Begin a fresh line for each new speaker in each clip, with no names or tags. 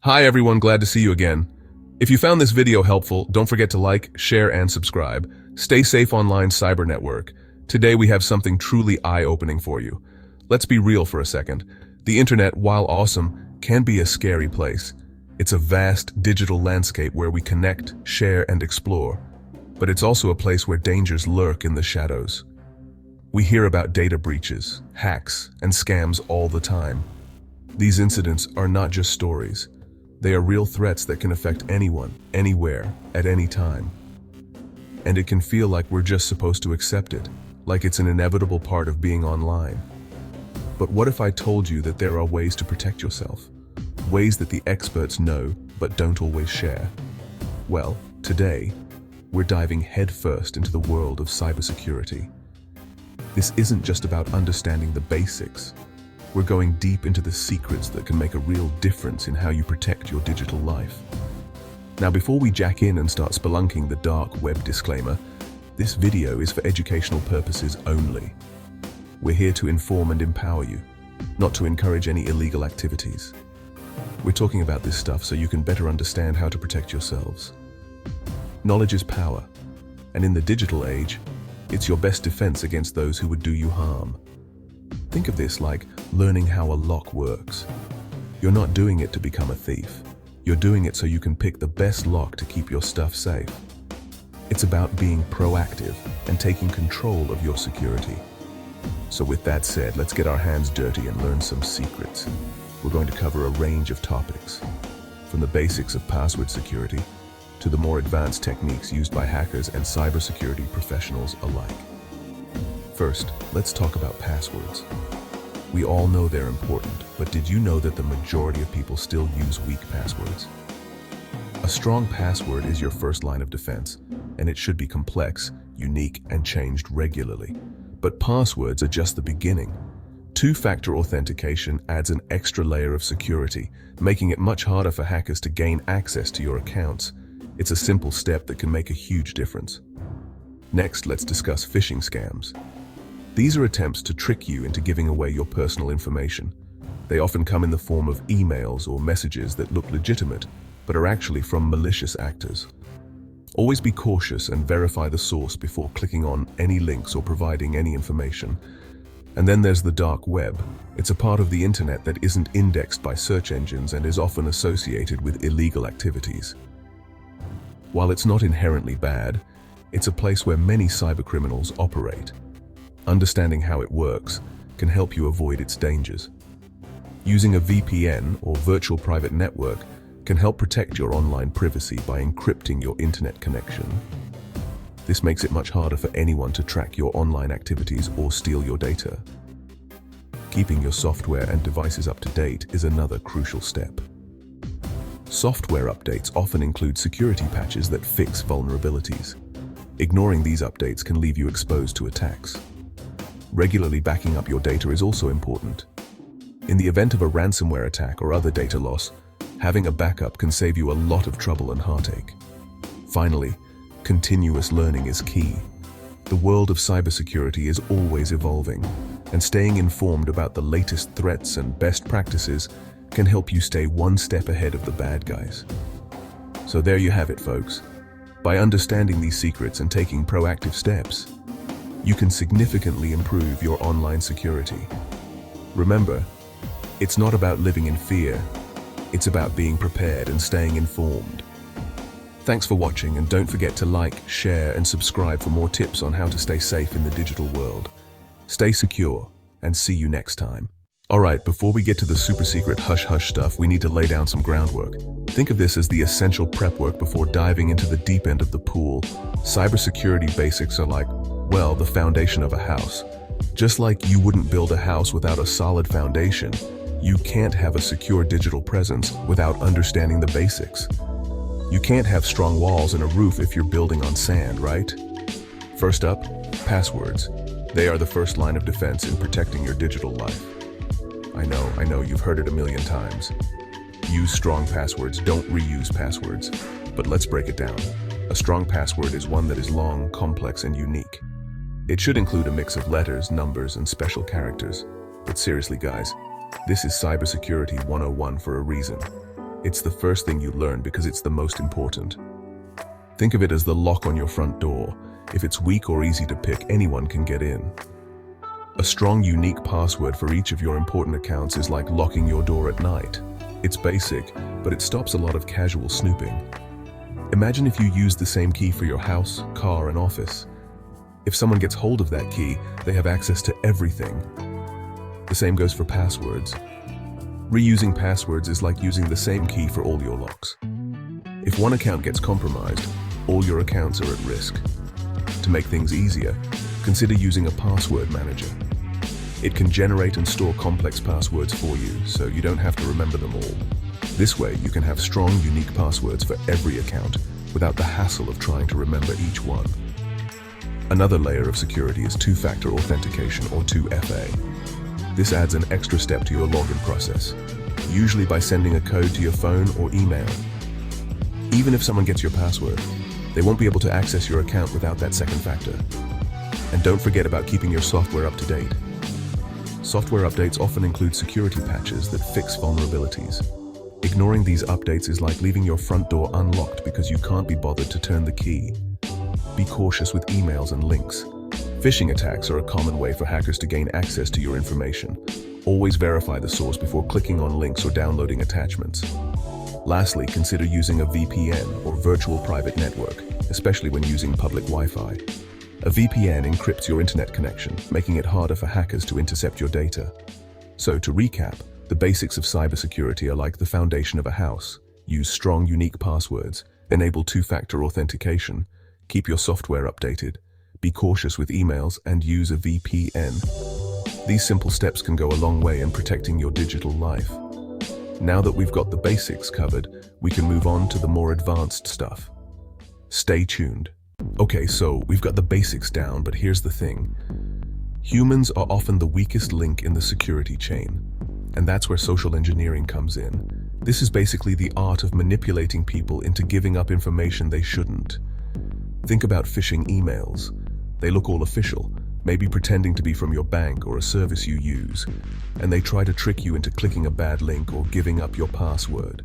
Hi everyone, glad to see you again. If you found this video helpful, don't forget to like, share, and subscribe. Stay safe online, cyber network. Today we have something truly eye-opening for you. Let's be real for a second. The internet, while awesome, can be a scary place. It's a vast digital landscape where we connect, share, and explore. But it's also a place where dangers lurk in the shadows. We hear about data breaches, hacks, and scams all the time. These incidents are not just stories. They are real threats that can affect anyone, anywhere, at any time. And it can feel like we're just supposed to accept it, like it's an inevitable part of being online. But what if I told you that there are ways to protect yourself? Ways that the experts know, but don't always share? Well, today, we're diving headfirst into the world of cybersecurity. This isn't just about understanding the basics. We're going deep into the secrets that can make a real difference in how you protect your digital life. Now, before we jack in and start spelunking the dark web disclaimer, this video is for educational purposes only. We're here to inform and empower you, not to encourage any illegal activities. We're talking about this stuff so you can better understand how to protect yourselves. Knowledge is power, and in the digital age, it's your best defense against those who would do you harm. Think of this like learning how a lock works. You're not doing it to become a thief. You're doing it so you can pick the best lock to keep your stuff safe. It's about being proactive and taking control of your security. So with that said, let's get our hands dirty and learn some secrets. We're going to cover a range of topics, from the basics of password security to the more advanced techniques used by hackers and cybersecurity professionals alike. First, let's talk about passwords. We all know they're important, but did you know that the majority of people still use weak passwords? A strong password is your first line of defense, and it should be complex, unique, and changed regularly. But passwords are just the beginning. Two-factor authentication adds an extra layer of security, making it much harder for hackers to gain access to your accounts. It's a simple step that can make a huge difference. Next, let's discuss phishing scams. These are attempts to trick you into giving away your personal information. They often come in the form of emails or messages that look legitimate, but are actually from malicious actors. Always be cautious and verify the source before clicking on any links or providing any information. And then there's the dark web. It's a part of the internet that isn't indexed by search engines and is often associated with illegal activities. While it's not inherently bad, it's a place where many cybercriminals operate. Understanding how it works can help you avoid its dangers. Using a VPN or virtual private network can help protect your online privacy by encrypting your internet connection. This makes it much harder for anyone to track your online activities or steal your data. Keeping your software and devices up to date is another crucial step. Software updates often include security patches that fix vulnerabilities. Ignoring these updates can leave you exposed to attacks. Regularly backing up your data is also important. In the event of a ransomware attack or other data loss, having a backup can save you a lot of trouble and heartache. Finally, continuous learning is key. The world of cybersecurity is always evolving, and staying informed about the latest threats and best practices can help you stay one step ahead of the bad guys. So there you have it, folks. By understanding these secrets and taking proactive steps, you can significantly improve your online security. Remember, it's not about living in fear. It's about being prepared and staying informed. Thanks for watching, and don't forget to like, share, and subscribe for more tips on how to stay safe in the digital world. Stay secure, and see you next time. Alright, before we get to the super secret hush-hush stuff, we need to lay down some groundwork. Think of this as the essential prep work before diving into the deep end of the pool. Cybersecurity basics are like, well, the foundation of a house. Just like you wouldn't build a house without a solid foundation, you can't have a secure digital presence without understanding the basics. You can't have strong walls and a roof if you're building on sand, right? First up, passwords. They are the first line of defense in protecting your digital life. I know, you've heard it a million times. Use strong passwords, don't reuse passwords. But let's break it down. A strong password is one that is long, complex, and unique. It should include a mix of letters, numbers, and special characters. But seriously, guys, this is cybersecurity 101 for a reason. It's the first thing you learn because it's the most important. Think of it as the lock on your front door. If it's weak or easy to pick, anyone can get in. A strong, unique password for each of your important accounts is like locking your door at night. It's basic, but it stops a lot of casual snooping. Imagine if you use the same key for your house, car, and office. If someone gets hold of that key, they have access to everything. The same goes for passwords. Reusing passwords is like using the same key for all your locks. If one account gets compromised, all your accounts are at risk. To make things easier, consider using a password manager. It can generate and store complex passwords for you, so you don't have to remember them all. This way, you can have strong, unique passwords for every account without the hassle of trying to remember each one. Another layer of security is two-factor authentication, or 2FA. This adds an extra step to your login process, usually by sending a code to your phone or email. Even if someone gets your password, they won't be able to access your account without that second factor. And don't forget about keeping your software up to date. Software updates often include security patches that fix vulnerabilities. Ignoring these updates is like leaving your front door unlocked because you can't be bothered to turn the key. Be cautious with emails and links. Phishing attacks are a common way for hackers to gain access to your information. Always verify the source before clicking on links or downloading attachments. Lastly, consider using a VPN or virtual private network, especially when using public Wi-Fi. A VPN encrypts your internet connection, making it harder for hackers to intercept your data. So, to recap, the basics of cybersecurity are like the foundation of a house. Use strong, unique passwords, enable two-factor authentication, keep your software updated, be cautious with emails, and use a VPN. These simple steps can go a long way in protecting your digital life. Now that we've got the basics covered, we can move on to the more advanced stuff. Stay tuned. Okay, so we've got the basics down, but here's the thing. Humans are often the weakest link in the security chain, and that's where social engineering comes in. This is basically the art of manipulating people into giving up information they shouldn't. Think about phishing emails. They look all official, maybe pretending to be from your bank or a service you use, and they try to trick you into clicking a bad link or giving up your password.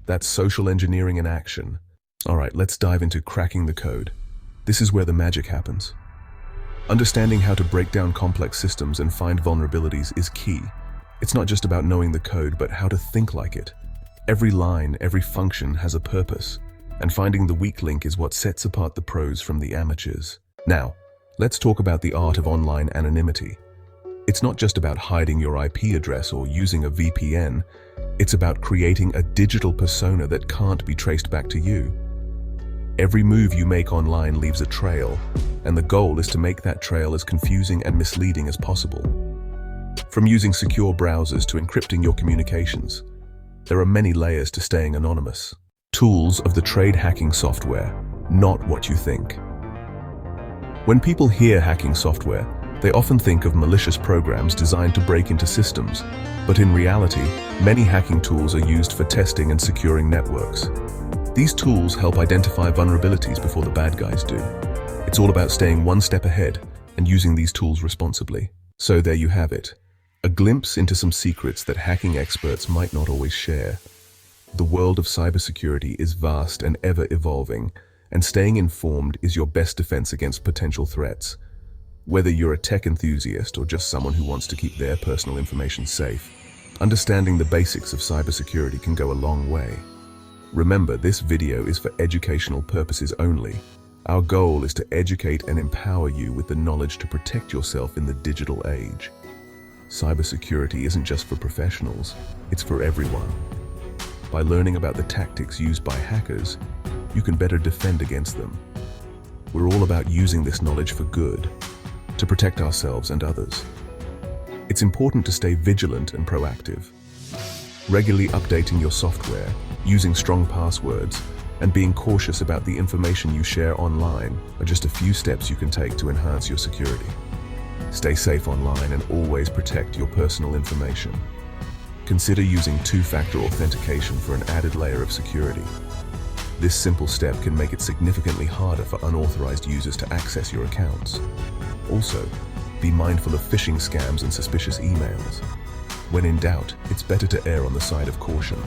That's social engineering in action. All right, let's dive into cracking the code. This is where the magic happens. Understanding how to break down complex systems and find vulnerabilities is key. It's not just about knowing the code, but how to think like it. Every line, every function has a purpose, and finding the weak link is what sets apart the pros from the amateurs. Now, let's talk about the art of online anonymity. It's not just about hiding your IP address or using a VPN. It's about creating a digital persona that can't be traced back to you. Every move you make online leaves a trail, and the goal is to make that trail as confusing and misleading as possible. From using secure browsers to encrypting your communications, there are many layers to staying anonymous. Tools of the trade hacking software, not what you think. When people hear hacking software, they often think of malicious programs designed to break into systems, but in reality, many hacking tools are used for testing and securing networks. These tools help identify vulnerabilities before the bad guys do. It's all about staying one step ahead and using these tools responsibly. So there you have it, a glimpse into some secrets that hacking experts might not always share. The world of cybersecurity is vast and ever evolving, and staying informed is your best defense against potential threats. Whether you're a tech enthusiast or just someone who wants to keep their personal information safe, understanding the basics of cybersecurity can go a long way. Remember, this video is for educational purposes only. Our goal is to educate and empower you with the knowledge to protect yourself in the digital age. Cybersecurity isn't just for professionals, it's for everyone. By learning about the tactics used by hackers, you can better defend against them. We're all about using this knowledge for good, to protect ourselves and others. It's important to stay vigilant and proactive. Regularly updating your software, using strong passwords, and being cautious about the information you share online are just a few steps you can take to enhance your security. Stay safe online and always protect your personal information. Consider using two-factor authentication for an added layer of security. This simple step can make it significantly harder for unauthorized users to access your accounts. Also, be mindful of phishing scams and suspicious emails. When in doubt, it's better to err on the side of caution.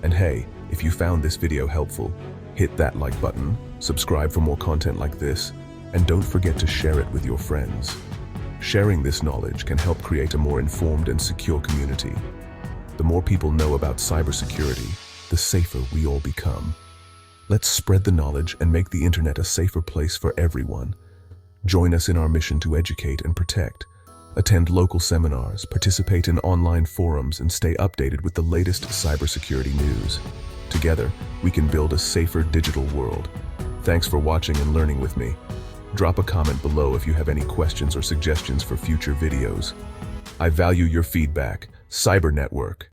And hey, if you found this video helpful, hit that like button, subscribe for more content like this, and don't forget to share it with your friends. Sharing this knowledge can help create a more informed and secure community. The more people know about cybersecurity, the safer we all become. Let's spread the knowledge and make the internet a safer place for everyone. Join us in our mission to educate and protect. Attend local seminars, participate in online forums, and stay updated with the latest cybersecurity news. Together, we can build a safer digital world. Thanks for watching and learning with me. Drop a comment below if you have any questions or suggestions for future videos. I value your feedback. Cyber Network.